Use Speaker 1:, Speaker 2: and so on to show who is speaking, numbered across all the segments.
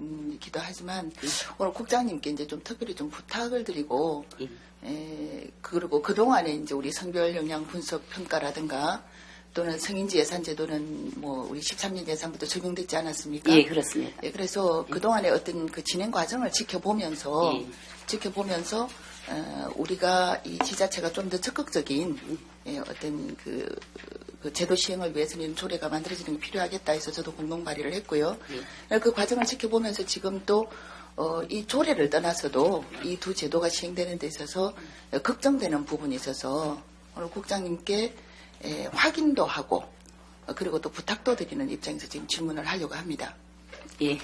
Speaker 1: 부분이기도 하지만 오늘 국장님께 이제 좀 특별히 좀 부탁을 드리고 그리고 그동안에 이제 우리 성별 영향 분석 평가라든가 또는 성인지 예산 제도는 뭐 우리 13년 예산부터 적용됐지 않았습니까?
Speaker 2: 예, 그렇습니다.
Speaker 1: 예, 그래서 그동안에 어떤 그 진행 과정을 지켜보면서 우리가 이 지자체가 좀 더 적극적인 어떤 그 제도 시행을 위해서는 조례가 만들어지는 게 필요하겠다 해서 저도 공동 발의를 했고요. 그 과정을 지켜보면서 지금 또 이 조례를 떠나서도 이 두 제도가 시행되는 데 있어서 걱정되는 부분이 있어서 오늘 국장님께 확인도 하고 그리고 또 부탁도 드리는 입장에서 지금 질문을 하려고 합니다.
Speaker 2: 예.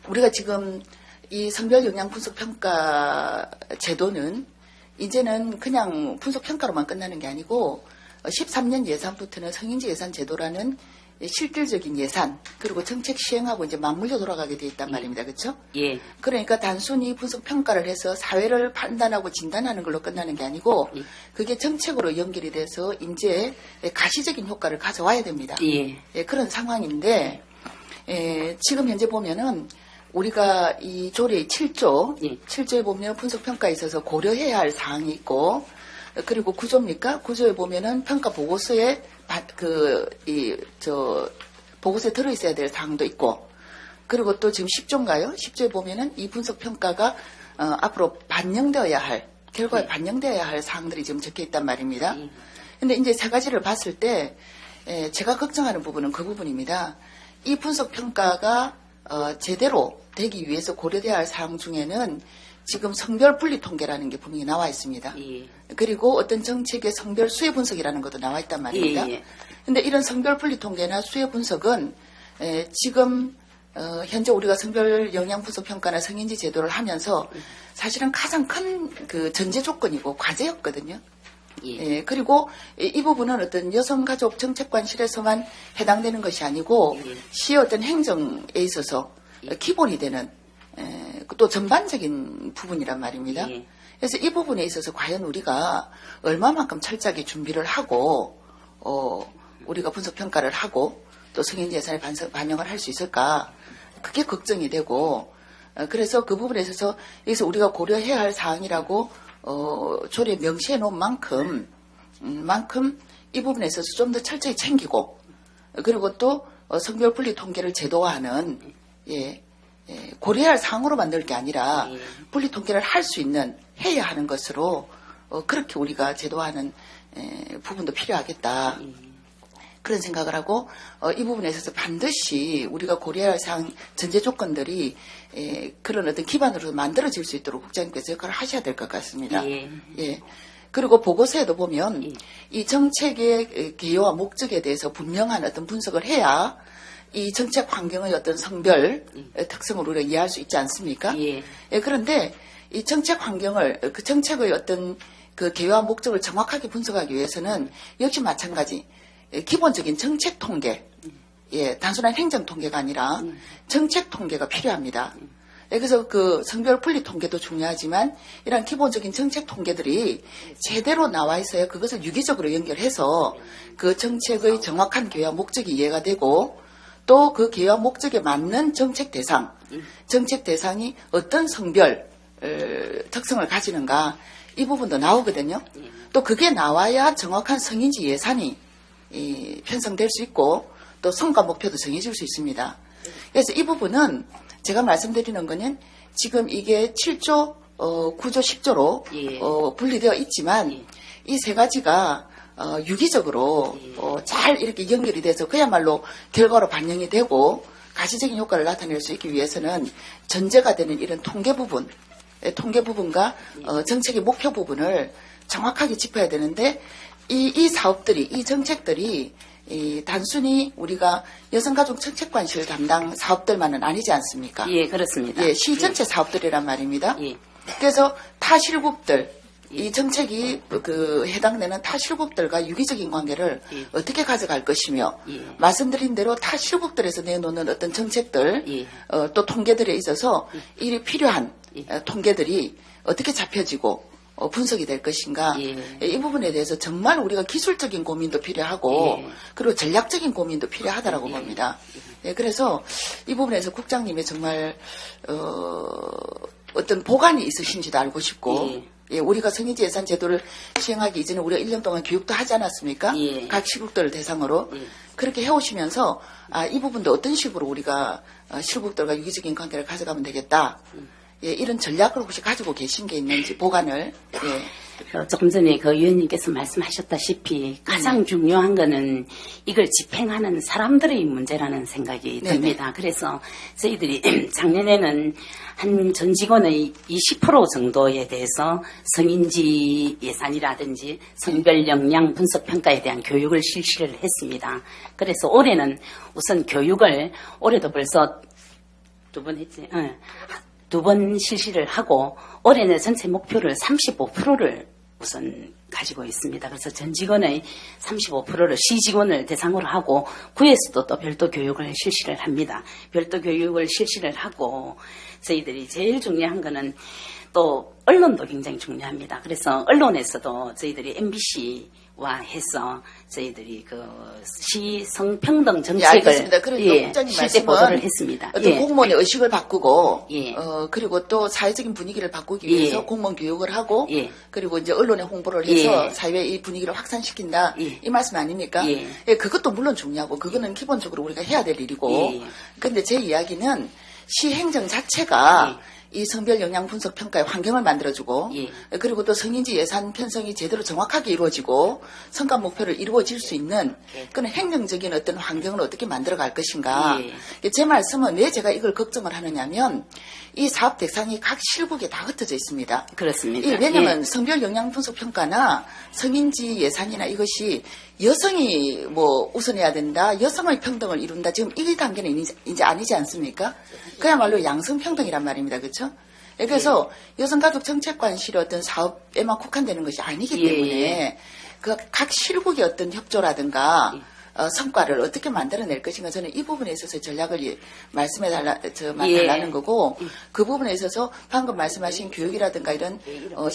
Speaker 1: 우리가 지금 이 성별 영향 분석 평가 제도는 이제는 그냥 분석 평가로만 끝나는 게 아니고 13년 예산부터는 성인지 예산 제도라는 실질적인 예산 그리고 정책 시행하고 이제 맞물려 돌아가게 돼 있단 말입니다. 그렇죠?
Speaker 2: 예.
Speaker 1: 그러니까 단순히 분석 평가를 해서 사회를 판단하고 진단하는 걸로 끝나는 게 아니고 그게 정책으로 연결이 돼서 이제 가시적인 효과를 가져와야 됩니다.
Speaker 2: 예.
Speaker 1: 그런 상황인데 지금 현재 보면은 우리가 이 조례 7조, 7조에 보면 분석평가에 있어서 고려해야 할 사항이 있고, 그리고 구조입니까? 구조에 보면은 평가 보고서에, 보고서에 들어있어야 될 사항도 있고, 그리고 또 지금 10조인가요? 10조에 보면은 이 분석평가가, 앞으로 반영되어야 할, 결과에 반영되어야 할 사항들이 지금 적혀 있단 말입니다. 근데 이제 세 가지를 봤을 때, 제가 걱정하는 부분은 그 부분입니다. 이 분석평가가 제대로 되기 위해서 고려돼야 할 사항 중에는 지금 성별 분리 통계라는 게 분명히 나와 있습니다. 그리고 어떤 정책의 성별 수혜 분석이라는 것도 나와 있단 말입니다. 그런데 이런 성별 분리 통계나 수혜 분석은 지금 현재 우리가 성별 영향 분석 평가나 성인지 제도를 하면서 사실은 가장 큰 그 전제 조건이고 과제였거든요. 그리고 이 부분은 어떤 여성가족 정책관실에서만 해당되는 것이 아니고 시의 어떤 행정에 있어서 기본이 되는 또 전반적인 부분이란 말입니다. 그래서 이 부분에 있어서 과연 우리가 얼마만큼 철저하게 준비를 하고 우리가 분석평가를 하고 또 성인 예산에 반영을 할 수 있을까 그게 걱정이 되고 그래서 그 부분에 있어서 여기서 우리가 고려해야 할 사항이라고 조례에 명시해 놓은 만큼 이 부분에 있어서 좀 더 철저히 챙기고 그리고 또 성별 분리 통계를 제도화하는 고려해야 할 사항으로 만들 게 아니라 분리 통계를 할 수 있는 해야 하는 것으로 그렇게 우리가 제도화하는 부분도 필요하겠다. 그런 생각을 하고 이 부분에 있어서 반드시 우리가 고려해야 할 사항 전제 조건들이 그런 어떤 기반으로 만들어질 수 있도록 국장님께서 역할을 하셔야 될 것 같습니다. 그리고 보고서에도 보면 이 정책의 개요와 목적에 대해서 분명한 어떤 분석을 해야 이 정책 환경의 어떤 성별 특성을 우리가 이해할 수 있지 않습니까? 그런데 이 정책 환경을 그 정책의 어떤 그 개요와 목적을 정확하게 분석하기 위해서는 역시 마찬가지 기본적인 정책 통계, 단순한 행정 통계가 아니라 정책 통계가 필요합니다. 그래서 그 성별 분리 통계도 중요하지만 이런 기본적인 정책 통계들이 제대로 나와 있어야 그것을 유기적으로 연결해서 그 정책의 정확한 개요와 목적이 이해가 되고 또 그 개요와 목적에 맞는 정책 대상이 어떤 성별 특성을 가지는가 이 부분도 나오거든요. 또 그게 나와야 정확한 성인지 예산이 편성될 수 있고 또 성과 목표도 정해질 수 있습니다. 그래서 이 부분은 제가 말씀드리는 거는 지금 이게 7조, 9조, 10조로 분리되어 있지만 이 세 가지가 유기적으로 잘 이렇게 연결이 돼서 그야말로 결과로 반영이 되고 가시적인 효과를 나타낼 수 있기 위해서는 전제가 되는 이런 통계 부분과 정책의 목표 부분을 정확하게 짚어야 되는데 이 사업들이, 이 정책들이 단순히 우리가 여성가족 정책관실 담당 사업들만은 아니지 않습니까?
Speaker 2: 그렇습니다.
Speaker 1: 시 전체 사업들이란 말입니다. 그래서 타 실국들, 이 정책이 해당되는 타 실국들과 유기적인 관계를 어떻게 가져갈 것이며, 말씀드린 대로 타 실국들에서 내놓는 어떤 정책들, 또 통계들에 있어서 이 필요한 통계들이 어떻게 잡혀지고, 분석이 될 것인가.
Speaker 2: 예.
Speaker 1: 이 부분에 대해서 정말 우리가 기술적인 고민도 필요하고
Speaker 2: 예.
Speaker 1: 그리고 전략적인 고민도 필요하다라고
Speaker 2: 예.
Speaker 1: 봅니다. 예, 그래서 이 부분에서 국장님이 정말 어떤 보관이 있으신지도 알고 싶고
Speaker 2: 예.
Speaker 1: 예, 우리가 성인지 예산 제도를 시행하기 이전에 우리가 1년 동안 교육도 하지 않았습니까?
Speaker 2: 예.
Speaker 1: 각 시국들을 대상으로.
Speaker 2: 예.
Speaker 1: 그렇게 해오시면서 이 부분도 어떤 식으로 우리가 실국들과 유기적인 관계를 가져가면 되겠다. 예, 이런 전략을 혹시 가지고 계신 게 있는지 보관을. 예.
Speaker 2: 조금 전에 그 위원님께서 말씀하셨다시피 가장 중요한 거는 이걸 집행하는 사람들의 문제라는 생각이
Speaker 1: 네네.
Speaker 2: 듭니다. 그래서 저희들이 작년에는 한 전 직원의 20% 정도에 대해서 성인지 예산이라든지 성별 역량 분석 평가에 대한 교육을 실시를 했습니다. 그래서 올해는 우선 교육을 올해도 벌써 두 번 했지. 두 번 실시를 하고 올해는 전체 목표를 35%를 우선 가지고 있습니다. 그래서 전 직원의 35%를 시직원을 대상으로 하고 구에서도 또 별도 교육을 실시를 합니다. 별도 교육을 실시를 하고 저희들이 제일 중요한 거는 또 언론도 굉장히 중요합니다. 그래서 언론에서도 저희들이 MBC와 해서 저희들이 그 시성평등
Speaker 1: 예,
Speaker 2: 정책을
Speaker 1: 알겠습니다. 그러니까 국장님
Speaker 2: 실제
Speaker 1: 말씀은
Speaker 2: 보도를 했습니다.
Speaker 1: 어떤
Speaker 2: 예.
Speaker 1: 공무원의 의식을 바꾸고,
Speaker 2: 예.
Speaker 1: 그리고 또 사회적인 분위기를 바꾸기 위해서
Speaker 2: 예.
Speaker 1: 공무원 교육을 하고,
Speaker 2: 예.
Speaker 1: 그리고 이제 언론에 홍보를 해서
Speaker 2: 예.
Speaker 1: 사회의 이 분위기를 확산시킨다.
Speaker 2: 예.
Speaker 1: 이 말씀 아닙니까?
Speaker 2: 예.
Speaker 1: 예, 그것도 물론 중요하고, 그거는 기본적으로 우리가 해야 될 일이고,
Speaker 2: 예.
Speaker 1: 근데 제 이야기는 시행정 자체가 이 성별 영향 분석 평가의 환경을 만들어주고
Speaker 2: 예.
Speaker 1: 그리고 또 성인지 예산 편성이 제대로 정확하게 이루어지고 성과 목표를 이루어질 수 있는 그런 행정적인 어떤 환경을 어떻게 만들어갈 것인가. 제 말씀은 왜 제가 이걸 걱정을 하느냐면 이 사업 대상이 각 실국에 다 흩어져 있습니다.
Speaker 2: 그렇습니다.
Speaker 1: 왜냐하면
Speaker 2: 예.
Speaker 1: 성별 영향 분석 평가나 성인지 예산이나 이것이 여성이 뭐 우선해야 된다, 여성의 평등을 이룬다. 지금 이 단계는 이제 아니지 않습니까? 그야말로 양성평등이란 말입니다. 그렇죠? 그래서 여성가족정책관실의 어떤 사업에만 국한되는 것이 아니기
Speaker 2: 예.
Speaker 1: 때문에 그 각 실국의 어떤 협조라든가 성과를 어떻게 만들어낼 것인가 저는 이 부분에 있어서 전략을 말씀해달라는 거고 그 부분에 있어서 방금 말씀하신 교육이라든가 이런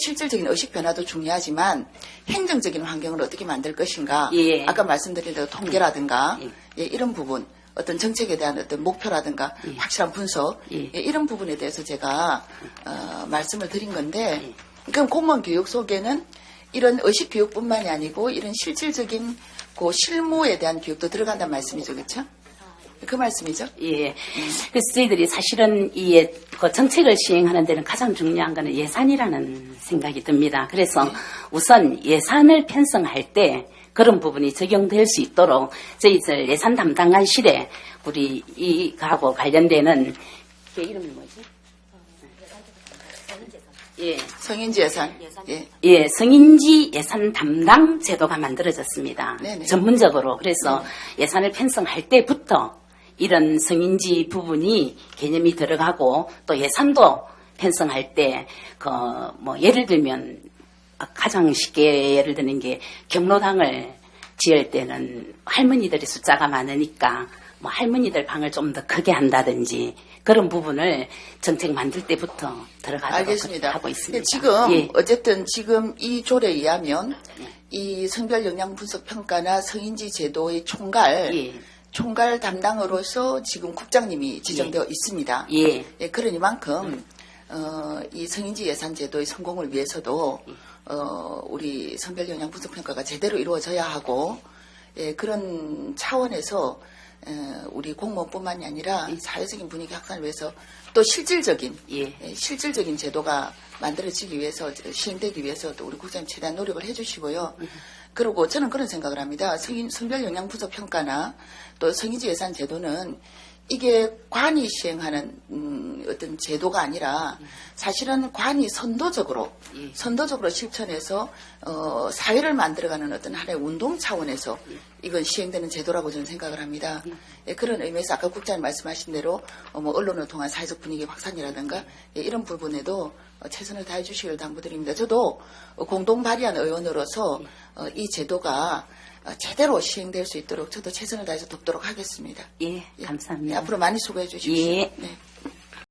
Speaker 1: 실질적인 의식 변화도 중요하지만 행정적인 환경을 어떻게 만들 것인가
Speaker 2: 예.
Speaker 1: 아까 말씀드린 대로 통계라든가 이런 부분 어떤 정책에 대한 어떤 목표라든가 확실한 분석 이런 부분에 대해서 제가 말씀을 드린 건데 그럼 공무원 교육 속에는 이런 의식 교육뿐만이 아니고 이런 실질적인 그 실무에 대한 교육도 들어간다는 말씀이죠, 그렇죠? 그 말씀이죠?
Speaker 2: 예. 그래서 저희들이 사실은 그 정책을 시행하는 데는 가장 중요한 거는 예산이라는 생각이 듭니다. 그래서 우선 예산을 편성할 때 그런 부분이 적용될 수 있도록 저희들 예산 담당관실에 우리 이하고 관련되는 그 이름이 뭐지? 예.
Speaker 1: 성인지 예산. 예.
Speaker 2: 예, 성인지 예산 담당 제도가 만들어졌습니다.
Speaker 1: 네네.
Speaker 2: 전문적으로. 그래서 예산을 편성할 때부터 이런 성인지 부분이 개념이 들어가고 또 예산도 편성할 때 예를 들면 가장 쉽게 예를 드는 게 경로당을 지을 때는 할머니들의 숫자가 많으니까 할머니들 방을 좀 더 크게 한다든지 그런 부분을 정책 만들 때부터 들어가도록
Speaker 1: 알겠습니다.
Speaker 2: 하고 있습니다.
Speaker 1: 지금 어쨌든 지금 이 조례에 의하면 이 성별 영향 분석 평가나 성인지 제도의 총괄 담당으로서 지금 국장님이 지정되어 있습니다.
Speaker 2: 예.
Speaker 1: 그러니만큼 이 성인지 예산 제도의 성공을 위해서도 우리 성별 영향 분석 평가가 제대로 이루어져야 하고 그런 차원에서 우리 공무원뿐만이 아니라 사회적인 분위기 확산을 위해서 또 실질적인 제도가 만들어지기 위해서 시행되기 위해서 또 우리 국장님 최대한 노력을 해주시고요. 그리고 저는 그런 생각을 합니다. 성별 영향 분석 평가나 또 성인지 예산 제도는 이게 관이 시행하는 어떤 제도가 아니라 사실은 관이 선도적으로 실천해서 사회를 만들어가는 어떤 하나의 운동 차원에서 이건 시행되는 제도라고 저는 생각을 합니다. 그런 의미에서 아까 국장님 말씀하신 대로 언론을 통한 사회적 분위기 확산이라든가 이런 부분에도 최선을 다해 주시길 당부드립니다. 저도 공동 발의한 의원으로서 이 제도가 제대로 시행될 수 있도록 저도 최선을 다해서 돕도록 하겠습니다.
Speaker 2: 예, 감사합니다.
Speaker 1: 앞으로 많이 수고해 주십시오.
Speaker 2: 예.
Speaker 1: 네.